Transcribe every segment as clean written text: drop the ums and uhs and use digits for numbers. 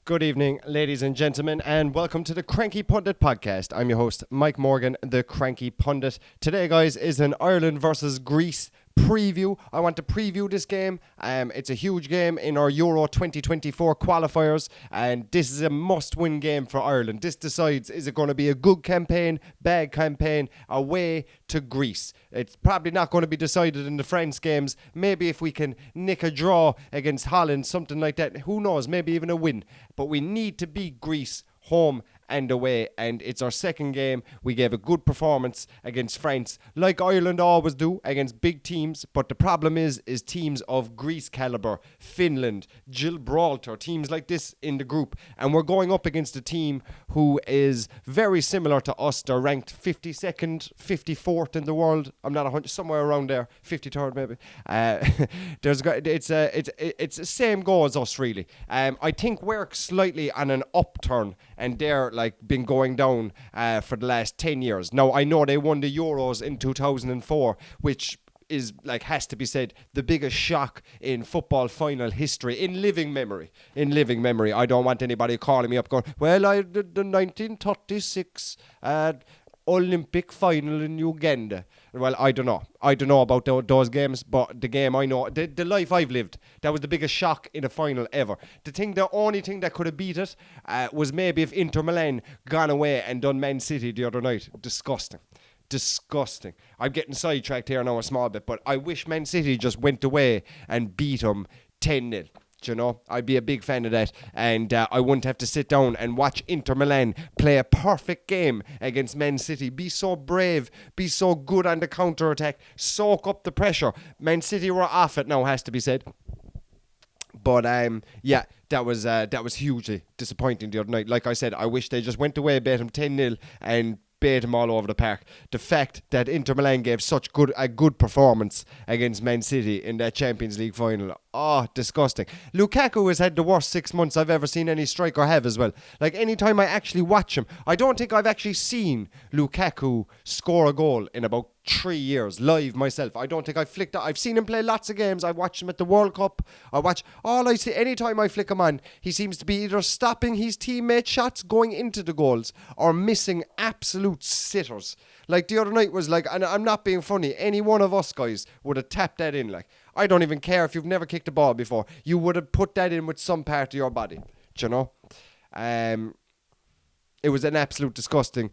Good evening, ladies and gentlemen, and welcome to the Cranky Pundit podcast. I'm your host, Mike Morgan, the Cranky Pundit. Today, guys, is an Ireland versus Greece preview. I want to preview this game. It's a huge game in our Euro 2024 qualifiers, and this is a must-win game for Ireland. This decides, is it going to be a good campaign, bad campaign, away to Greece. It's probably not going to be decided in the France games. Maybe if we can nick a draw against Holland, something like that, who knows, maybe even a win. But we need to beat Greece home and away, and it's our second game. We gave a good performance against France, like Ireland always do against big teams, but the problem is teams of Greece caliber, Finland, Gibraltar, teams like this in the group, and we're going up against a team who is very similar to us. They're ranked 52nd, 54th in the world. I'm not 100, somewhere around there, 53rd maybe. It's the same goal as us, really. I think we're slightly on an upturn, and they're been going down for the last 10 years. Now, I know they won the Euros in 2004, which is, has to be said, the biggest shock in football final history, in living memory. I don't want anybody calling me up going, well, I did the 1936 Olympic final in Uganda. Well, I don't know about those games, but the game I know, the life I've lived, that was the biggest shock in a final ever. The only thing that could have beat it was maybe if Inter Milan gone away and done Man City the other night. Disgusting. I'm getting sidetracked here now a small bit, but I wish Man City just went away and beat them 10-0. You know, I'd be a big fan of that, and I wouldn't have to sit down and watch Inter Milan play a perfect game against Man City. Be so brave, be so good on the counter-attack, soak up the pressure. Man City were off it now, has to be said. But that was hugely disappointing the other night. Like I said, I wish they just went away, bet them 10-0, and bait them all over the park. The fact that Inter Milan gave such a good performance against Man City in that Champions League final. Oh, disgusting. Lukaku has had the worst 6 months I've ever seen any striker have as well. Anytime I actually watch him, I don't think I've actually seen Lukaku score a goal in about 3 years live myself. I don't think I've flicked it. I've seen him play lots of games. I watched him at the World Cup. All I see, anytime I flick him on, he seems to be either stopping his teammates' shots going into the goals or missing absolute sitters. The other night was and I'm not being funny, any one of us guys would have tapped that in. I don't even care if you've never kicked a ball before. You would have put that in with some part of your body. Do you know? It was an absolute disgusting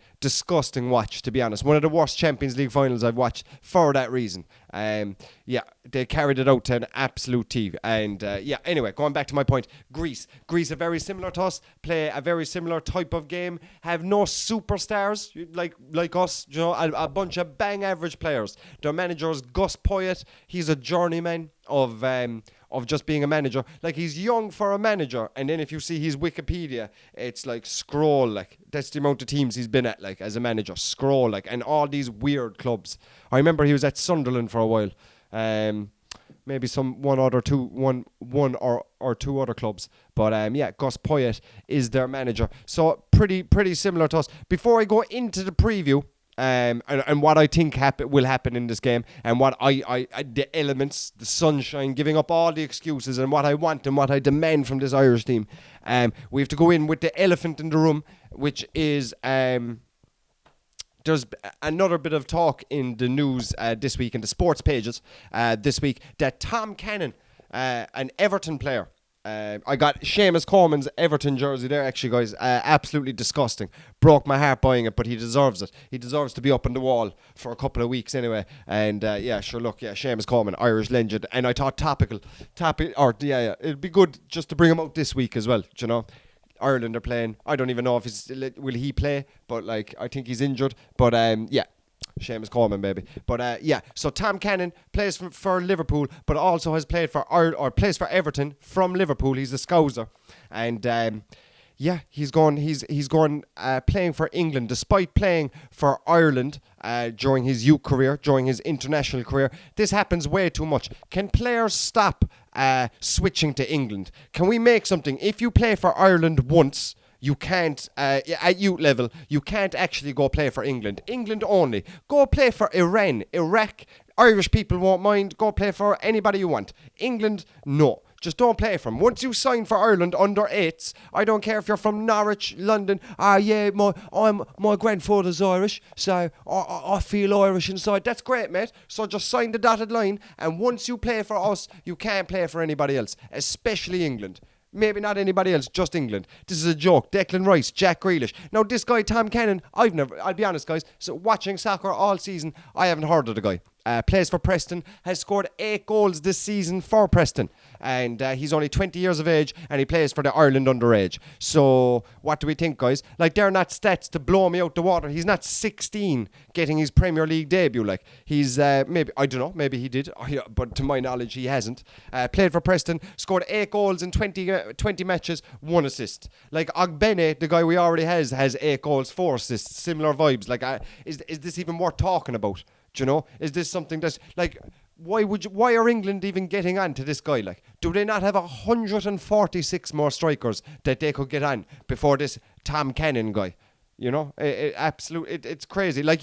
watch, to be honest. One of the worst Champions League finals I've watched for that reason. They carried it out to an absolute T. And anyway, going back to my point, Greece are very similar to us, play a very similar type of game, have no superstars like us, you know, a bunch of bang average players. Their manager is Gus Poyet. He's a journeyman of just being a manager. He's young for a manager, and then if you see his Wikipedia, it's scroll, that's the amount of teams he's been at, as a manager, scroll, and all these weird clubs. I remember he was at Sunderland for a while, maybe one or two other clubs, but Gus Poyet is their manager, so pretty similar to us. Before I go into the preview, and what I think will happen in this game, and what I the elements, the sunshine, giving up all the excuses, and what I want and what I demand from this Irish team, we have to go in with the elephant in the room, which is there's another bit of talk in the news this week, in the sports pages this week, that Tom Cannon, an Everton player, I got Seamus Coleman's Everton jersey there, actually, guys. Absolutely disgusting. Broke my heart buying it, but he deserves it. He deserves to be up on the wall for a couple of weeks anyway. And Seamus Coleman, Irish legend. And I thought it'd be good just to bring him out this week as well. You know, Ireland are playing. I don't even know if will he play, but I think he's injured. But Seamus Coleman, baby. But so Tom Cannon plays for Liverpool, but also has played for plays for Everton from Liverpool. He's a Scouser, and he's gone playing for England, despite playing for Ireland during his youth career, during his international career. This happens way too much. Can players stop switching to England? Can we make something? If you play for Ireland once, you can't, at youth level, you can't actually go play for England. England only. Go play for Iran, Iraq. Irish people won't mind. Go play for anybody you want. England, no. Just don't play for him. Once you sign for Ireland under 8s, I don't care if you're from Norwich, London. Yeah, my grandfather's Irish, so I feel Irish inside. That's great, mate. So just sign the dotted line, and once you play for us, you can't play for anybody else, especially England. Maybe not anybody else, just England. This is a joke. Declan Rice, Jack Grealish. Now, this guy, Tom Cannon, I'll be honest, guys, so watching soccer all season, I haven't heard of the guy. Plays for Preston, has scored 8 goals this season for Preston. And he's only 20 years of age, and he plays for the Ireland underage. So, what do we think, guys? Like, they're not stats to blow me out the water. He's not 16 getting his Premier League debut. Like, he's, maybe, I don't know, maybe he did. But to my knowledge, he hasn't. Played for Preston, scored 8 goals in 20 matches, 1 assist. Like, Ogbene, the guy we already has 8 goals, 4 assists. Similar vibes. Like, is this even worth talking about? Do you know? Is this something that's like, why are England even getting on to this guy? Like, do they not have 146 more strikers that they could get on before this Tom Cannon guy? You know, it's crazy. Like,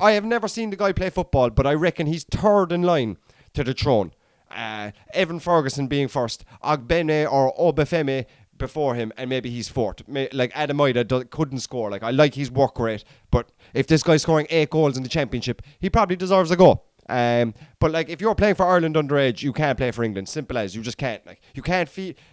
I have never seen the guy play football, but I reckon he's third in line to the throne. Evan Ferguson being first, Ogbene or Obafemi before him, and maybe he's fourth. Like, Adam Ida couldn't score. Like, I like his work rate, but if this guy's scoring 8 goals in the championship, he probably deserves a go. But like, if you're playing for Ireland underage, you can't play for England. Simple as. You just can't. Like, you can't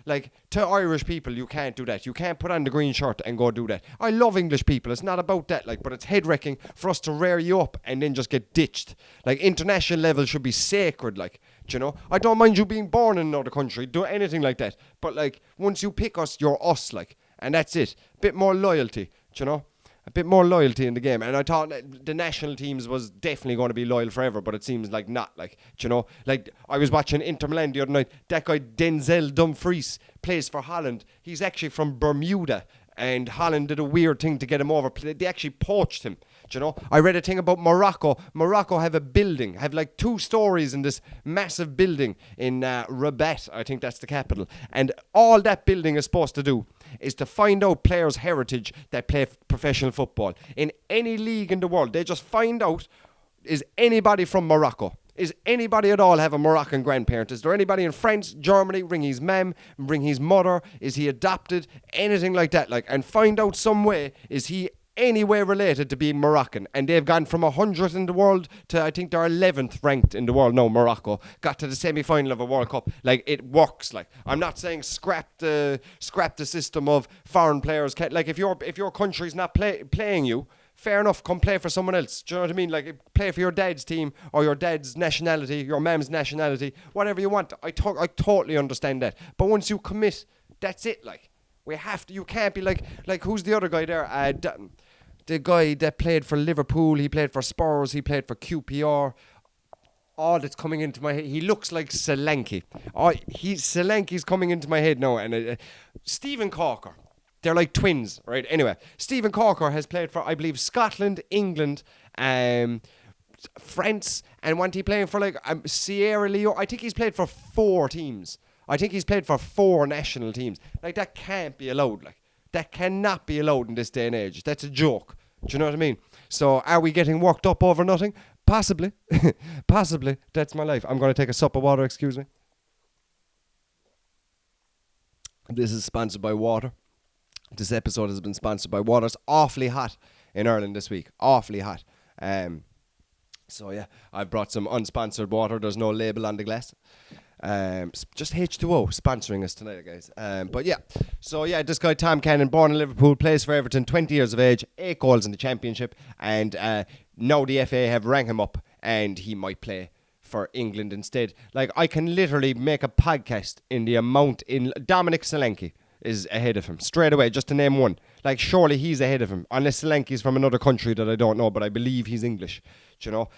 like, to Irish people, you can't do that. You can't put on the green shirt and go do that. I love English people. It's not about that. Like, but it's head wrecking for us to rear you up and then just get ditched. Like, international level should be sacred. Like, do you know? I don't mind you being born in another country, do anything like that. But like, once you pick us, you're us. Like, and that's it. Bit more loyalty. Do you know? A bit more loyalty in the game. And I thought the national teams was definitely going to be loyal forever, but it seems like not. Like, do you know, like, I was watching Inter Milan the other night. That guy Denzel Dumfries plays for Holland. He's actually from Bermuda, and Holland did a weird thing to get him over. They actually poached him. Do you know? I read a thing about Morocco. Morocco have like 2 stories in this massive building in Rabat. I think that's the capital. And all that building is supposed to do is to find out players' heritage that play professional football. In any league in the world, they just find out, is anybody from Morocco? Is anybody at all have a Moroccan grandparent? Is there anybody in France, Germany, ring his mum, ring his mother? Is he adopted? Anything like that. Like, and find out some way, is he anywhere related to being Moroccan? And they've gone from 100 in the world to, I think they're 11th ranked in the world now. Morocco got to the semi-final of a World Cup. Like, it works. Like, I'm not saying scrap the system of foreign players. Like, if your country's not playing you, fair enough, come play for someone else. Do you know what I mean? Like, play for your dad's team or your dad's nationality, your mum's nationality, whatever you want. I totally understand that. But once you commit, that's it. Like, we have to. You can't be like who's the other guy there? The guy that played for Liverpool, he played for Spurs, he played for QPR. All that's coming into my head, he looks like Solanke. Solanke's coming into my head now. And Stephen Corker. They're like twins, right? Anyway, Stephen Corker has played for, I believe, Scotland, England, France, and wasn't he playing for like Sierra Leone? I think he's played for 4 teams. I think he's played for 4 national teams. Like, that can't be allowed. Like, that cannot be allowed in this day and age. That's a joke. Do you know what I mean? So, are we getting worked up over nothing? Possibly. Possibly. That's my life. I'm going to take a sup of water, excuse me. This is sponsored by water. This episode has been sponsored by water. It's awfully hot in Ireland this week. Awfully hot. So, yeah, I brought some unsponsored water. There's no label on the glass. Just H2O sponsoring us tonight, guys. But yeah, so yeah, this guy Tom Cannon, born in Liverpool, plays for Everton, 20 years of age, 8 goals in the championship, and now the FA have rang him up and he might play for England instead. Like, I can literally make a podcast in the amount in Dominic Solanke is ahead of him straight away, just to name one. Like, surely he's ahead of him, unless Solanke's from another country that I don't know, but I believe he's English. Do you know?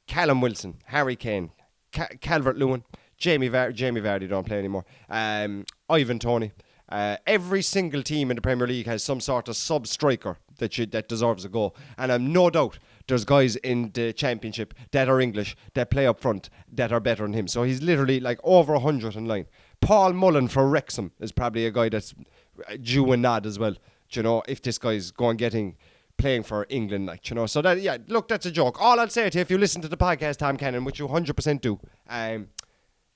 Callum Wilson, Harry Kane, Calvert-Lewin, Jamie Vardy don't play anymore. Ivan Toney. Every single team in the Premier League has some sort of sub-striker that deserves a goal. And I'm no doubt there's guys in the Championship that are English, that play up front, that are better than him. So he's literally like over 100 in line. Paul Mullen for Wrexham is probably a guy that's due a nod as well. Do you know, if this guy's playing for England, like, you know. So that, yeah, look, that's a joke. All I'll say to you, if you listen to the podcast, Tom Cannon, which you 100% do,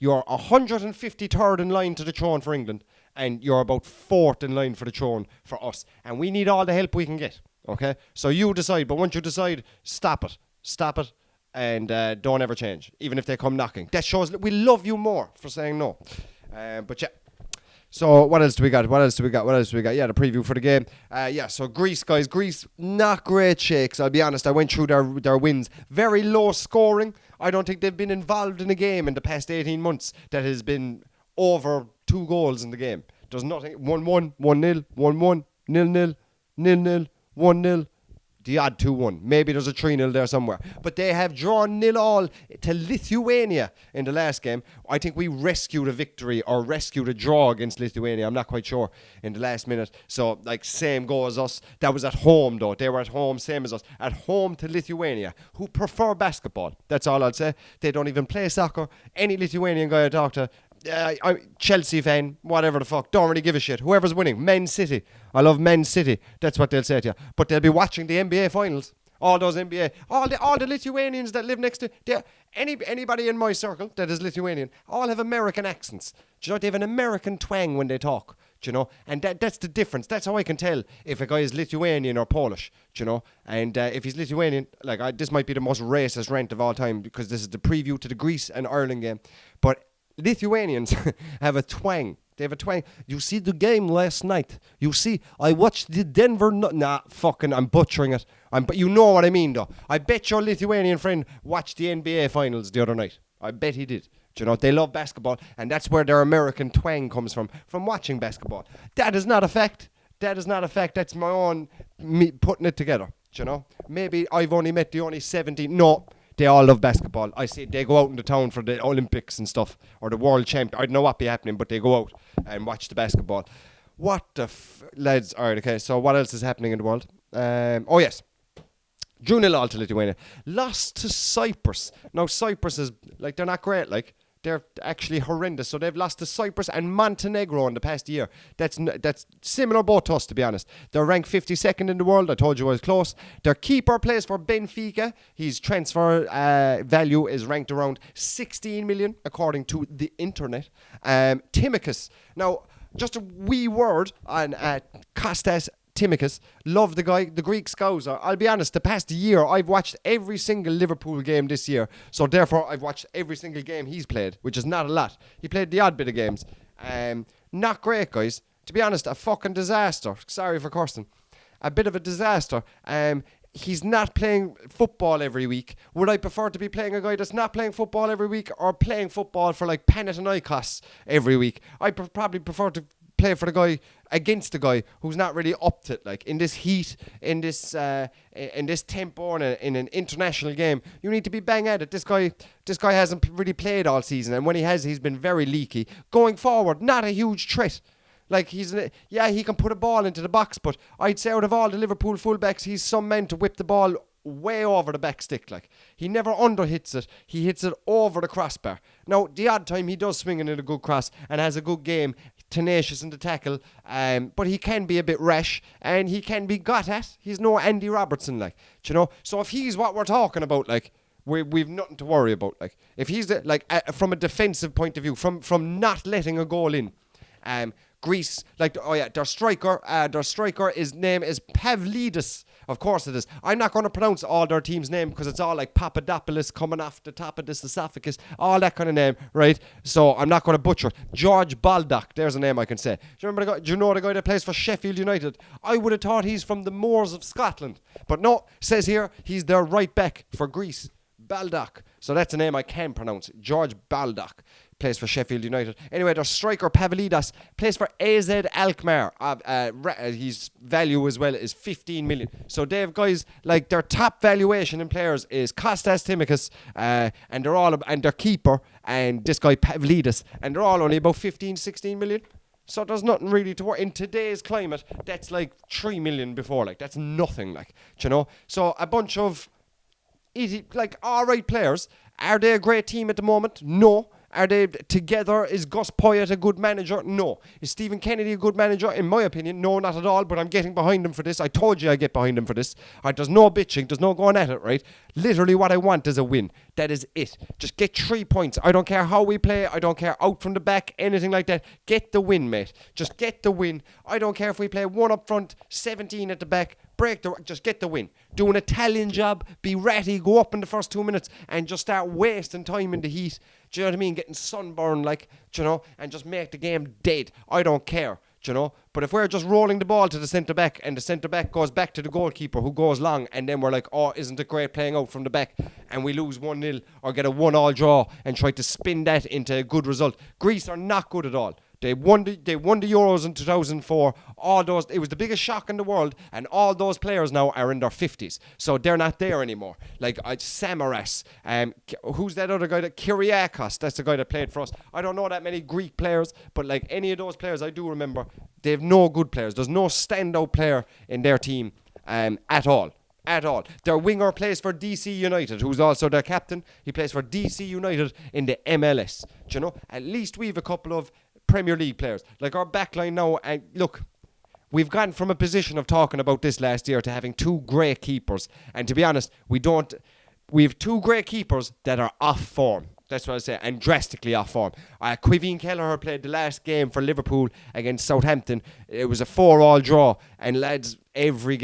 You're 153rd in line to the throne for England, and you're about 4th in line for the throne for us. And we need all the help we can get, okay? So you decide, but once you decide, stop it, and don't ever change, even if they come knocking. That shows that we love you more for saying no. But yeah. So what else do we got? Yeah, the preview for the game. So Greece, guys. Greece, not great shakes, I'll be honest. I went through their wins. Very low scoring. I don't think they've been involved in a game in the past 18 months that has been over 2 goals in the game. There's nothing. 1-1, 1-0, 1-1, 0-0, 0-0, 1-0. The odd 2-1. Maybe there's a 3-0 there somewhere. But they have drawn 0-0 to Lithuania in the last game. I think we rescued a victory or rescued a draw against Lithuania. I'm not quite sure in the last minute. So, same goal as us. That was at home, though. They were at home, same as us. At home to Lithuania, who prefer basketball. That's all I'll say. They don't even play soccer. Any Lithuanian guy I talk to, Chelsea fan, whatever the fuck, don't really give a shit. Whoever's winning, Man City. I love Man City. That's what they'll say to you. But they'll be watching the NBA finals. All those NBA, all the Lithuanians that live next to, anybody in my circle that is Lithuanian, all have American accents. Do you know, they have an American twang when they talk. Do you know, and that's the difference. That's how I can tell if a guy is Lithuanian or Polish. Do you know, and if he's Lithuanian, this might be the most racist rant of all time because this is the preview to the Greece and Ireland game. But Lithuanians have a twang. They have a twang. You see the game last night. You see, I watched the Denver... I'm butchering it. But you know what I mean, though. I bet your Lithuanian friend watched the NBA finals the other night. I bet he did. Do you know, they love basketball, and that's where their American twang comes from watching basketball. That is not a fact. That's my own me putting it together. Do you know? Maybe I've only met the only 17... No. They all love basketball. I see they go out into town for the Olympics and stuff, or the World Champ. I don't know what be happening, but they go out and watch the basketball. What the lads? All right, okay. So what else is happening in the world? Yes. Drew 0-0 to Lithuania. Lost to Cyprus. Now Cyprus is they're not great. They're actually horrendous. So they've lost to Cyprus and Montenegro in the past year. That's similar both to us, to be honest. They're ranked 52nd in the world. I told you I was close. Their keeper plays for Benfica. His transfer value is ranked around 16 million, according to the internet. Timicus. Now, just a wee word on Kostas Timicus. Love the guy, the Greek scouser. I'll be honest, the past year I've watched every single Liverpool game this year, so therefore I've watched every single game he's played, which is not a lot. He played the odd bit of games. Not great, guys. To be honest, a fucking disaster. Sorry for cursing. A bit of a disaster. He's not playing football every week. Would I prefer to be playing a guy that's not playing football every week or playing football for Panathinaikos every week? I probably prefer to play for the guy against the guy who's not really up to it. In this heat, in this tempo, in an international game, you need to be bang at it. This guy hasn't really played all season, and when he has, he's been very leaky. Going forward, not a huge threat. He can put a ball into the box, but I'd say out of all the Liverpool fullbacks, he's some man to whip the ball way over the back stick. He never underhits it. He hits it over the crossbar. Now, the odd time he does swing it in a good cross and has a good game, tenacious in the tackle, but he can be a bit rash and he can be got at. He's no Andy Robertson, do you know? So if he's what we're talking about, we've nothing to worry about. If he's from a defensive point of view, from not letting a goal in, Greece, their striker, his name is Pavlidis. Of course it is. I'm not going to pronounce all their team's name because it's all Papadopoulos coming off the top of this esophagus, all that kind of name, right? So I'm not going to butcher it. George Baldock, there's a name I can say. Do you know the guy that plays for Sheffield United? I would have thought he's from the moors of Scotland. But no, says here, he's their right back for Greece. Baldock. So that's a name I can pronounce. George Baldock. Plays for Sheffield United. Anyway, their striker Pavlidis plays for AZ Alkmaar. His value as well is 15 million. So they have guys their top valuation in players is Kostas Timicus, and their keeper and this guy Pavlidis, and they're all only about 15, 16 million. So there's nothing really to worry. In today's climate, that's 3 million before. That's nothing. Do you know? So a bunch of alright players. Are they a great team at the moment? No. Are they together? Is Gus Poyet a good manager? No. Is Stephen Kennedy a good manager? In my opinion, no, not at all. But I'm getting behind him for this. I told you I get behind him for this. There's no bitching. There's no going at it, right? Literally what I want is a win. That is it. Just get 3 points. I don't care how we play. I don't care out from the back, anything like that. Get the win, mate. Just get the win. I don't care if we play 1 up front, 17 at the back. Just get the win. Do an Italian job, be ratty, go up in the first 2 minutes and just start wasting time in the heat. Do you know what I mean? Getting sunburned, and just make the game dead. I don't care, But if we're just rolling the ball to the centre back and the centre back goes back to the goalkeeper who goes long, and then we're like, oh, isn't it great playing out from the back, and we lose 1-0 or get a 1-1 draw and try to spin that into a good result. Greece are not good at all. They won the Euros in 2004. It was the biggest shock in the world, and all those players now are in their 50s. So they're not there anymore. Like Samaras, who's that other guy? Kyriakos, that's the guy that played for us. I don't know that many Greek players, but like any of those players I do remember, they have no good players. There's no standout player in their team at all. At all. Their winger plays for DC United, who's also their captain. He plays for DC United in the MLS. At least we have a couple of Premier League players. Like our backline now, and look, we've gone from a position of talking about this last year to having 2 great keepers. And to be honest, we have 2 great keepers that are off form. That's what I say, and drastically off form. Quiveen Kelleher played the last game for Liverpool against Southampton. It was a 4-4 draw, and lads, every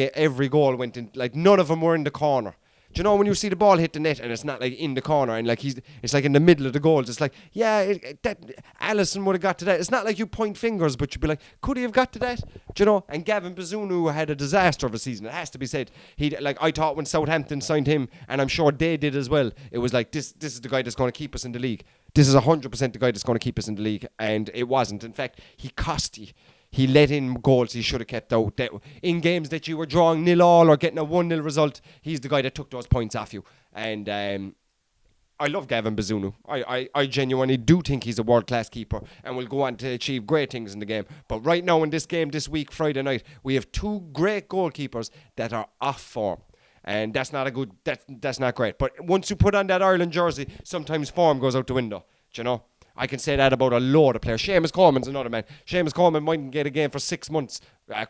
goal went in. Like none of them were in the corner. Do you know when you see the ball hit the net and it's not like in the corner and like it's like in the middle of the goals? It's like, yeah, that Alisson would have got to that. It's not like you point fingers, but you'd be like, could he have got to that? Do you know? And Gavin Bazunu had a disaster of a season. It has to be said. I thought when Southampton signed him, and I'm sure they did as well, it was like this is the guy that's going to keep us in the league. This is 100% the guy that's going to keep us in the league, and it wasn't. In fact, he cost you. He let in goals he should have kept out. In games that you were drawing 0-0 or getting a 1-0 result, he's the guy that took those points off you. And I love Gavin Bazunu. I genuinely do think he's a world-class keeper and will go on to achieve great things in the game. But right now in this game this week, Friday night, we have 2 great goalkeepers that are off form. And that's not great. But once you put on that Ireland jersey, sometimes form goes out the window. Do you know? I can say that about a load of players. Seamus Coleman's another man. Seamus Coleman mightn't get a game for 6 months.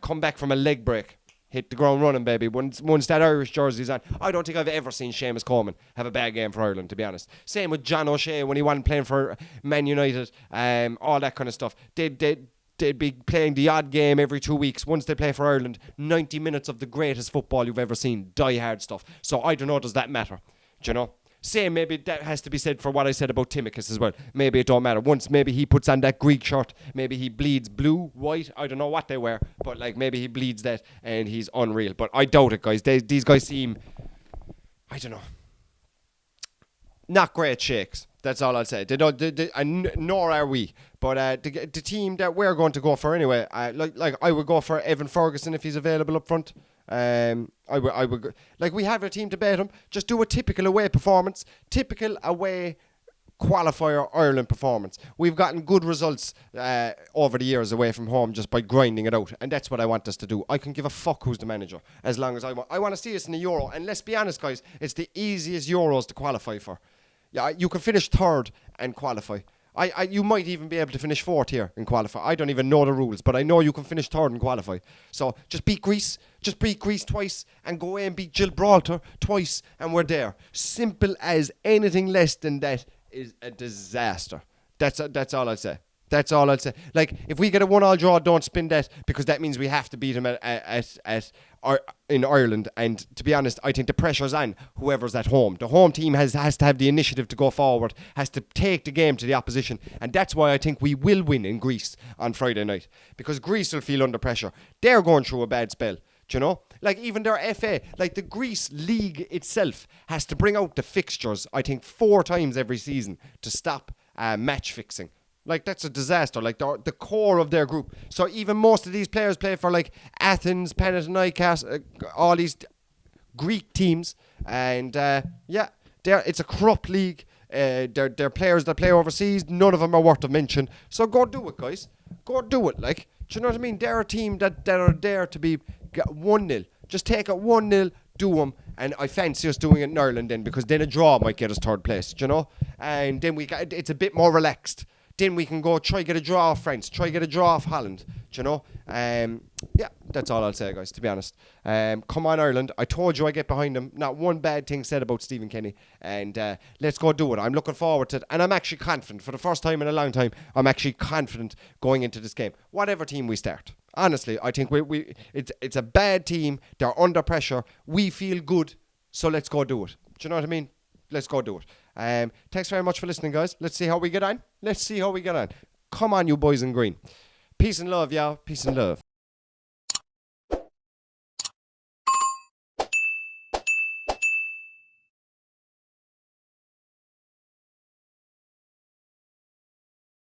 Come back from a leg break. Hit the ground running, baby. Once that Irish jersey's on. I don't think I've ever seen Seamus Coleman have a bad game for Ireland, to be honest. Same with John O'Shea when he wasn't playing for Man United. All that kind of stuff. They'd be playing the odd game every 2 weeks. Once they play for Ireland, 90 minutes of the greatest football you've ever seen. Die-hard stuff. So I don't know, does that matter? Do you know? Same, maybe that has to be said for what I said about Timicus as well. Maybe it don't matter. Once maybe he puts on that Greek shirt, maybe he bleeds blue, white, I don't know what they wear, but like maybe he bleeds that and he's unreal. But I doubt it, guys. These guys seem, I don't know, not great shakes. That's all I'll say. Nor are we. But the team that we're going to go for anyway, like I would go for Evan Ferguson if he's available up front. I would like we have a team to bet him. Just do a typical away performance, typical away qualifier Ireland performance. We've gotten good results over the years away from home just by grinding it out, and that's what I want us to do. I can give a fuck who's the manager as long as I want to see us in the Euro. And let's be honest, guys, it's the easiest Euros to qualify for. Yeah, you can finish third and qualify. You might even be able to finish fourth here and qualify. I don't even know the rules, but I know you can finish third and qualify. So just beat Greece twice and go away and beat Gibraltar twice and we're there. Simple as. Anything less than that is a disaster. That's all I'd say. That's all I'd say. Like, if we get a 1-1 draw, don't spin that, because that means we have to beat them in Ireland. And to be honest, I think the pressure's on whoever's at home. The home team has to have the initiative to go forward, has to take the game to the opposition. And that's why I think we will win in Greece on Friday night, because Greece will feel under pressure. They're going through a bad spell. Do you know? Like, even their FA, like the Greece league itself has to bring out the fixtures, I think, 4 times every season to stop match fixing. Like, that's a disaster. Like, the core of their group. So even most of these players play for, like, Athens, Panathinaikos, all these Greek teams. And, it's a corrupt league. They're players that play overseas. None of them are worth a mention. So go do it, guys. Go do it. Like, do you know what I mean? They're a team that are there to be 1-0. Just take it 1-0. do them, and I fancy us doing it in Ireland then, because then a draw might get us third place, do you know? And then it's a bit more relaxed. Then we can go try get a draw off France, try get a draw off Holland, do you know? Yeah, that's all I'll say, guys, to be honest. Come on, Ireland. I told you I get behind them. Not one bad thing said about Stephen Kenny. And let's go do it. I'm looking forward to it. And I'm actually confident. For the first time in a long time, I'm actually confident going into this game. Whatever team we start. Honestly, I think it's a bad team. They're under pressure. We feel good. So let's go do it. Do you know what I mean? Let's go do it. Thanks very much for listening, guys. Let's see how we get on. Come on, you boys in green. Peace and love, y'all. Peace and love.